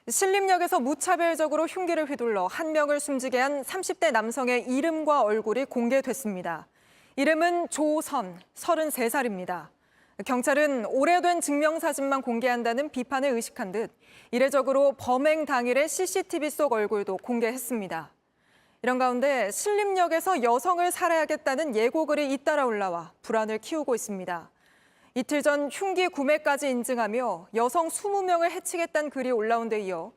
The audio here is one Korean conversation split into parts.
신림역에서 무차별적으로 흉기를 휘둘러 한 명을 숨지게 한 30대 남성의 이름과 얼굴이 공개됐습니다. 이름은 조선, 33살입니다. 경찰은 오래된 증명사진만 공개한다는 비판을 의식한 듯 이례적으로 범행 당일의 CCTV 속 얼굴도 공개했습니다. 이런 가운데 신림역에서 여성을 살해하겠다는 예고글이 잇따라 올라와 불안을 키우고 있습니다. 이틀 전 흉기 구매까지 인증하며 여성 20명을 해치겠다는 글이 올라온 데 이어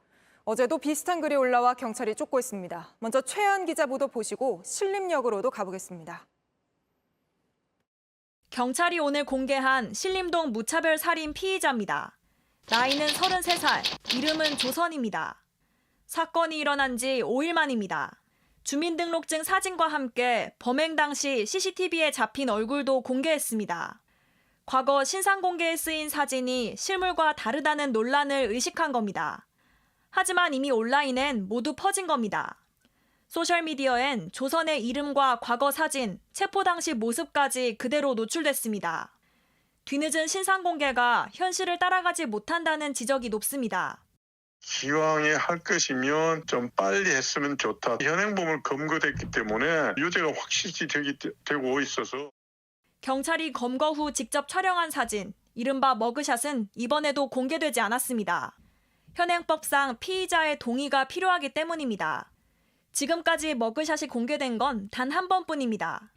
어제도 비슷한 글이 올라와 경찰이 쫓고 있습니다. 먼저 최한 기자 보도 보시고 신림역으로도 가보겠습니다. 경찰이 오늘 공개한 신림동 무차별 살인 피의자입니다. 나이는 33살, 이름은 조선입니다. 사건이 일어난 지 5일 만입니다. 주민등록증 사진과 함께 범행 당시 CCTV에 잡힌 얼굴도 공개했습니다. 과거 신상 공개에 쓰인 사진이 실물과 다르다는 논란을 의식한 겁니다. 하지만 이미 온라인엔 모두 퍼진 겁니다. 소셜미디어엔 조선의 이름과 과거 사진, 체포 당시 모습까지 그대로 노출됐습니다. 뒤늦은 신상 공개가 현실을 따라가지 못한다는 지적이 높습니다. 기왕에 할 것이면 좀 빨리 했으면 좋다. 현행범을 검거됐기 때문에 유죄가 확실시 되고 있어서. 경찰이 검거 후 직접 촬영한 사진, 이른바 머그샷은 이번에도 공개되지 않았습니다. 현행법상 피의자의 동의가 필요하기 때문입니다. 지금까지 머그샷이 공개된 건 단 한 번뿐입니다.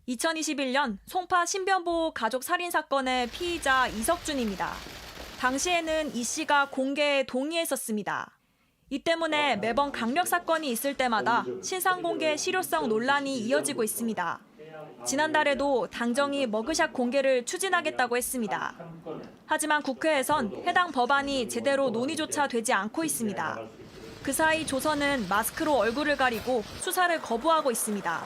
2021년 송파 신변보호 가족 살인 사건의 피의자 이석준입니다. 당시에는 이 씨가 공개에 동의했었습니다. 이 때문에 매번 강력 사건이 있을 때마다 신상 공개 실효성 논란이 이어지고 있습니다. 지난달에도 당정이 머그샷 공개를 추진하겠다고 했습니다. 하지만 국회에선 해당 법안이 제대로 논의조차 되지 않고 있습니다. 그 사이 조선은 마스크로 얼굴을 가리고 수사를 거부하고 있습니다.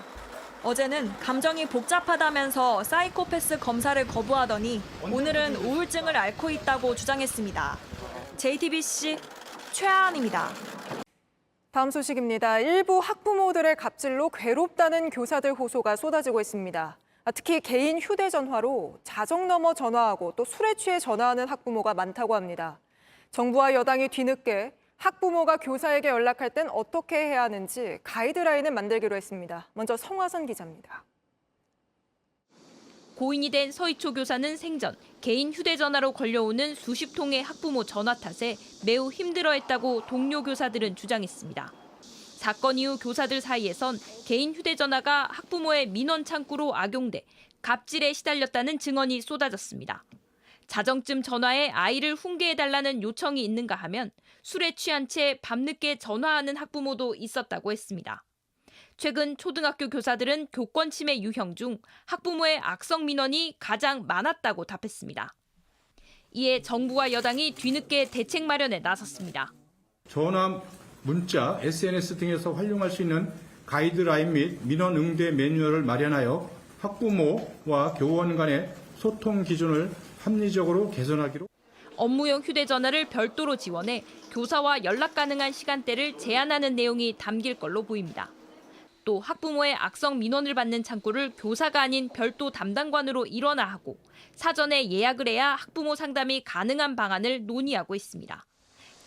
어제는 감정이 복잡하다면서 사이코패스 검사를 거부하더니 오늘은 우울증을 앓고 있다고 주장했습니다. JTBC 최하은입니다. 다음 소식입니다. 일부 학부모들의 갑질로 괴롭다는 교사들 호소가 쏟아지고 있습니다. 특히 개인 휴대전화로 자정 넘어 전화하고 또 술에 취해 전화하는 학부모가 많다고 합니다. 정부와 여당이 뒤늦게 학부모가 교사에게 연락할 땐 어떻게 해야 하는지 가이드라인을 만들기로 했습니다. 먼저 성화선 기자입니다. 고인이 된 서희초 교사는 생전 개인 휴대전화로 걸려오는 수십 통의 학부모 전화 탓에 매우 힘들어했다고 동료 교사들은 주장했습니다. 사건 이후 교사들 사이에선 개인 휴대전화가 학부모의 민원 창구로 악용돼 갑질에 시달렸다는 증언이 쏟아졌습니다. 자정쯤 전화에 아이를 훈계해달라는 요청이 있는가 하면 술에 취한 채 밤늦게 전화하는 학부모도 있었다고 했습니다. 최근 초등학교 교사들은 교권 침해 유형 중 학부모의 악성 민원이 가장 많았다고 답했습니다. 이에 정부와 여당이 뒤늦게 대책 마련에 나섰습니다. 전화, 문자, SNS 등에서 활용할 수 있는 가이드라인 및 민원 응대 매뉴얼을 마련하여 학부모와 교원 간의 소통 기준을 합리적으로 개선하기로. 업무용 휴대전화를 별도로 지원해 교사와 연락 가능한 시간대를 제한하는 내용이 담길 걸로 보입니다. 또 학부모의 악성 민원을 받는 창구를 교사가 아닌 별도 담당관으로 일원화하고 사전에 예약을 해야 학부모 상담이 가능한 방안을 논의하고 있습니다.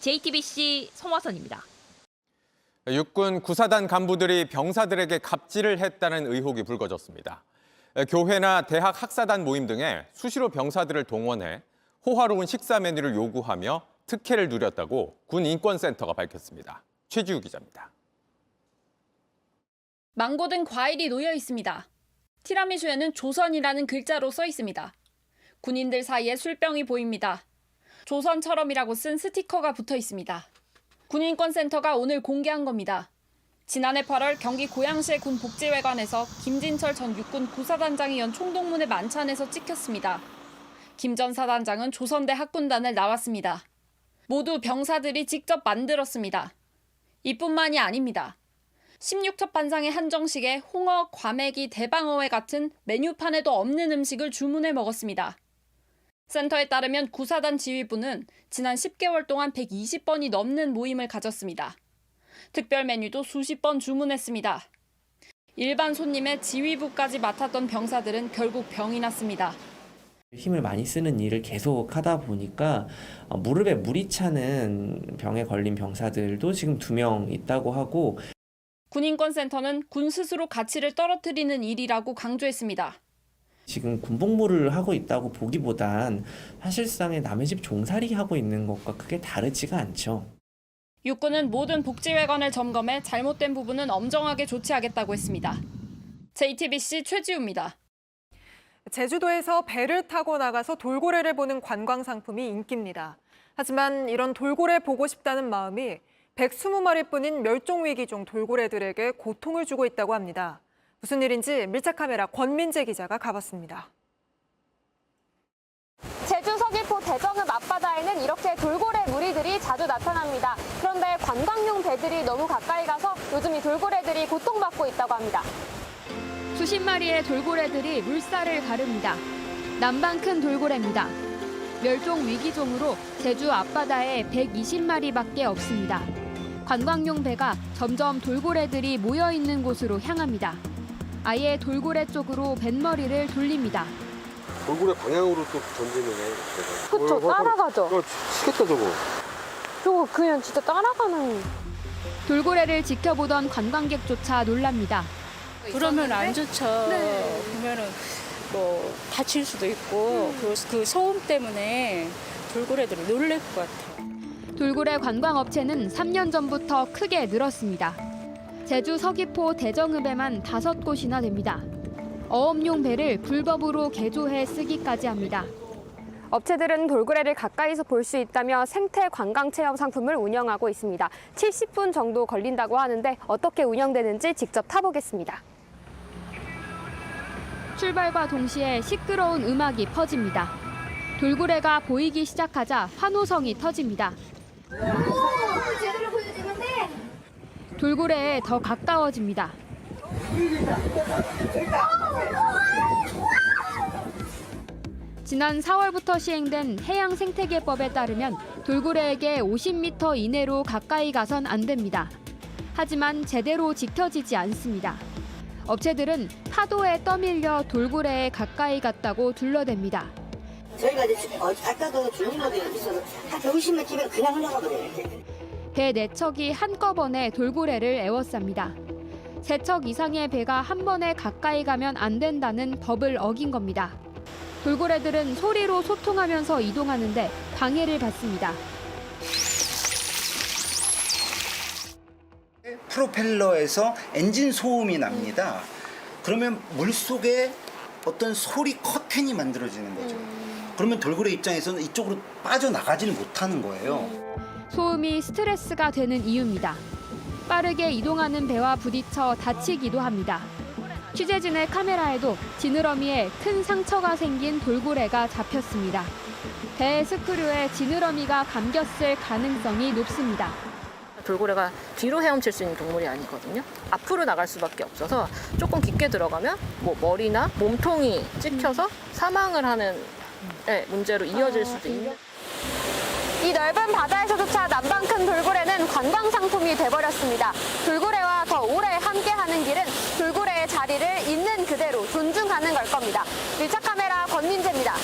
JTBC 성화선입니다. 육군 구사단 간부들이 병사들에게 갑질을 했다는 의혹이 불거졌습니다. 교회나 대학 학사단 모임 등에 수시로 병사들을 동원해 호화로운 식사 메뉴를 요구하며 특혜를 누렸다고 군 인권센터가 밝혔습니다. 최지우 기자입니다. 망고등 과일이 놓여 있습니다. 티라미수에는 조선이라는 글자로 써 있습니다. 군인들 사이에 술병이 보입니다. 조선처럼이라고 쓴 스티커가 붙어 있습니다. 군인권센터가 오늘 공개한 겁니다. 지난해 8월 경기 고양시의 군 복지회관에서 김진철 전 육군 구사단장이 연 총동문회 만찬에서 찍혔습니다. 김 전 사단장은 조선대 학군단을 나왔습니다. 모두 병사들이 직접 만들었습니다. 이뿐만이 아닙니다. 16첩 반상의 한정식에 홍어, 과메기, 대방어회 같은 메뉴판에도 없는 음식을 주문해 먹었습니다. 센터에 따르면 구사단 지휘부는 지난 10개월 동안 120번이 넘는 모임을 가졌습니다. 특별 메뉴도 수십 번 주문했습니다. 일반 손님의 지휘부까지 맡았던 병사들은 결국 병이 났습니다. 힘을 많이 쓰는 일을 계속 하다 보니까 무릎에 물이 차는 병에 걸린 병사들도 지금 2명 있다고 하고, 군인권센터는 군 스스로 가치를 떨어뜨리는 일이라고 강조했습니다. 지금 군복무를 하고 있다고 보기보단 사실상의 남의 집 종살이 하고 있는 것과 크게 다르지가 않죠. 육군은 모든 복지회관을 점검해 잘못된 부분은 엄정하게 조치하겠다고 했습니다. JTBC 최지우입니다. 제주도에서 배를 타고 나가서 돌고래를 보는 관광 상품이 인기입니다. 하지만 이런 돌고래 보고 싶다는 마음이 120마리뿐인 멸종위기종 돌고래들에게 고통을 주고 있다고 합니다. 무슨 일인지 밀착 카메라 권민재 기자가 가봤습니다. 제주 서귀포 대정읍 앞바다에는 이렇게 돌고래 무리들이 자주 나타납니다. 그런데 관광용 배들이 너무 가까이 가서 요즘 이 돌고래들이 고통받고 있다고 합니다. 수십 마리의 돌고래들이 물살을 가릅니다. 남방 큰 돌고래입니다. 멸종 위기종으로 제주 앞바다에 120마리밖에 없습니다. 관광용 배가 점점 돌고래들이 모여 있는 곳으로 향합니다. 아예 돌고래 쪽으로 뱃머리를 돌립니다. 돌고래 방향으로 또 던지네. 그쵸, 따라가죠. 치겠다 저거. 저거 그냥 진짜 따라가는. 돌고래를 지켜보던 관광객조차 놀랍니다. 그러면 안 좋죠. 보면은 뭐 다칠 수도 있고 그 소음 때문에 돌고래들이 놀랄 것 같아요. 돌고래 관광업체는 3년 전부터 크게 늘었습니다. 제주 서귀포 대정읍에만 5곳이나 됩니다. 어업용 배를 불법으로 개조해 쓰기까지 합니다. 업체들은 돌고래를 가까이서 볼 수 있다며 생태 관광 체험 상품을 운영하고 있습니다. 70분 정도 걸린다고 하는데 어떻게 운영되는지 직접 타보겠습니다. 출발과 동시에 시끄러운 음악이 퍼집니다. 돌고래가 보이기 시작하자 환호성이 터집니다. 돌고래에 더 가까워집니다. 지난 4월부터 시행된 해양생태계법에 따르면 돌고래에게 50m 이내로 가까이 가선 안 됩니다. 하지만 제대로 지켜지지 않습니다. 업체들은 파도에 떠밀려 돌고래에 가까이 갔다고 둘러댑니다. 저희가 이제 아까도 주민분들이 있어서 한 150만 찌면 그냥 흘러가거든요. 배 4척이 한꺼번에 돌고래를 에워쌉니다. 3척 이상의 배가 한 번에 가까이 가면 안 된다는 법을 어긴 겁니다. 돌고래들은 소리로 소통하면서 이동하는데 방해를 받습니다. 프로펠러에서 엔진 소음이 납니다. 그러면 물속에 어떤 소리 커튼이 만들어지는 거죠. 그러면 돌고래 입장에서는 이쪽으로 빠져나가지를 못하는 거예요. 소음이 스트레스가 되는 이유입니다. 빠르게 이동하는 배와 부딪혀 다치기도 합니다. 취재진의 카메라에도 지느러미에 큰 상처가 생긴 돌고래가 잡혔습니다. 배 스크류에 지느러미가 감겼을 가능성이 높습니다. 돌고래가 뒤로 헤엄칠 수 있는 동물이 아니거든요. 앞으로 나갈 수밖에 없어서 조금 깊게 들어가면 뭐 머리나 몸통이 찍혀서 사망을 하는 문제로 이어질 수도 있는. 이 넓은 바다에서조차 남방 큰 돌고래는 관광 상품이 돼버렸습니다. 돌고래와 더 오래 함께하는 길은 돌고래의 자리를 있는 그대로 존중하는 걸 겁니다. 밀착 카메라 권민재입니다.